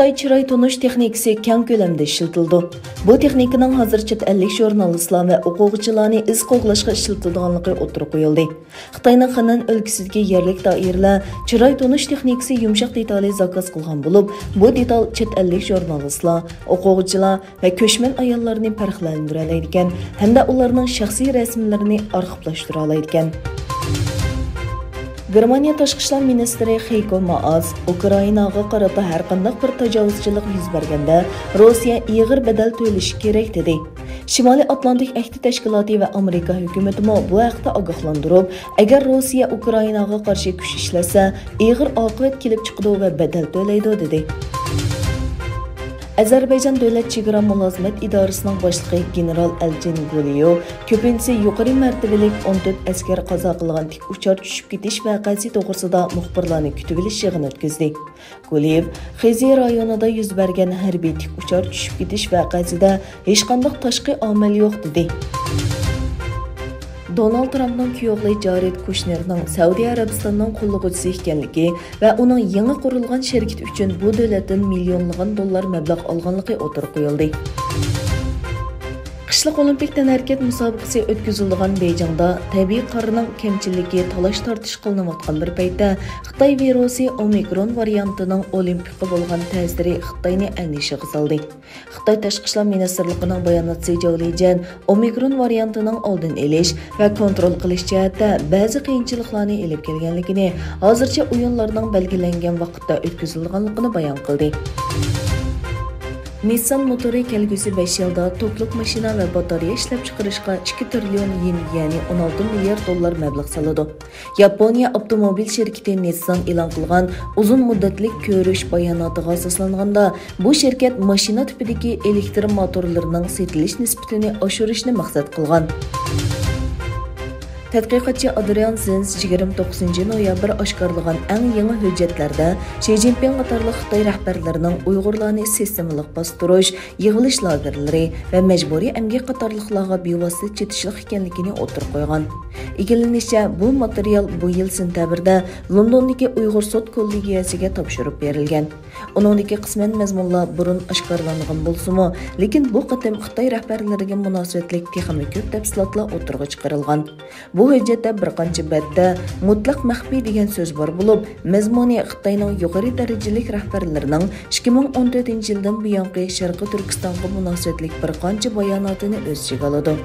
Xitoy chiroy tonish texnikasi keng ko'lamda ishlatildi. Bu texnikaning hozircha 50 jurnalistlar va o'quvchilarni iz qo'g'lashga ishlatilganligi o'tirib qo'yildi. Xitoyning Xanan o'lkasidagi yerlik doiralar chiroy tonish texnikasi yumshoq detalni zakaz qilgan bo'lib, bu detal chet ellik jurnalistlar, o'quvchilar va ko'chman ayollarni farqlantira oladi ekan, hamda ularning shaxsiy rasmlarini arxivlashtira oladi ekan. Germaniya Tashqi ishlar ministri Heiko Maas Ukrainaga qarata har qanday bir tajovuzchilik yuz berganda Rossiya ig'ir bedel to'lashi kerak dedi. Shimoliy Atlantik ahdi tashkiloti va Amerika hukumati bu haqda ogohlantirib, agar Rossiya Ukrainaga qarshi kuch ishlasa, ig'ir oqibat kelib chiqadi va bedel to'laydi dedi. Azerbaycan Davlat chegara mulozimat idorasining boshlig'i general Elchin Guliyev ko'pincha yuqori martabalik 14 askar qazo qilgan tik uchar tushib ketish voqeasi to'g'risida muxbirlarni kutib olish yig'ini o'tkazdi. Guliyev Xezi rayonida yuz bergan harbiy tik uchar tushib ketish voqeasida hech qanday tashqi omil yo'q dedi. Donald Trump'ның kuyovli Jared Kushnerning Saudiya Arabistonining qo'llovchisi ekanligi va uning yangi qurilgan shirkat uchun bu davlatdan millionlagan dollar mablag' olganligi o'tirib qo'yildi. Qishliq Olimpik tanharkat musobaqasi o'tkazilgan Beyjingda tabiiy qorning kamchiligi talash tortish qilinayotgan bir paytda Xitoy virusi Omikron variantining olimpikga bo'lgan ta'siri Xitoyni andishaga soldi. Xitoy Tashqi ishlar ministrligining bayonotchisi Jolijan Omikron variantining oldini olish va kontrol qilish jihatda ba'zi qiyinchiliklarni elib kelganligini, hozircha o'yinlarning belgilangan vaqtda o'tkazilganligini bayon qildi. Nissan motori kelgusi 5 yilda to'liq mashina va batareya ishlab chiqarishga 2 trillion yen, ya'ni 16 milliard dollar mablag' soladi. Yaponiya avtomobil shirkati Nissan e'lon qilgan uzun muddatli ko'rish bayonotiga asoslanganda, bu shirkat mashina tipidagi elektr motorlarining sotilish nisbatini oshirishni maqsad qilgan. Tadqiqotchi Adrian Zenz 29 noyabr oshkorlagan eng yangi hujjatlarda Xi Jinping qatorliq Xitoy rahbarlarining Uyg'urlarni sistemalik bostirish, yig'ilish lagerlari va majburiy emgak qatorliqlarga bevosita chetishlik ekanligini o'tirib qo'ygan. Egilinishcha, bu material bu yil sentabrda Londondagi Uyg'ur sud kollegiyasiga topshirib berilgan. Uningdagi qisman mazmunlar burun oshkorlangan bo'lsa-mu, lekin bu qatam Xitoy rahbarlariga munosabatlik texnik ko'p tafsilotlar o'tirg'i chiqarilgan. Bu hujjatda bir qancha betda mutlaq maxfiy degan so'z bor bo'lib, mazmuni Xitoyning yuqori darajalik rahbarlarining 2014-yildan buyongi Sharqiy Turkistonga munosabatlik bir qancha bayonotini o'z ichiga oladi.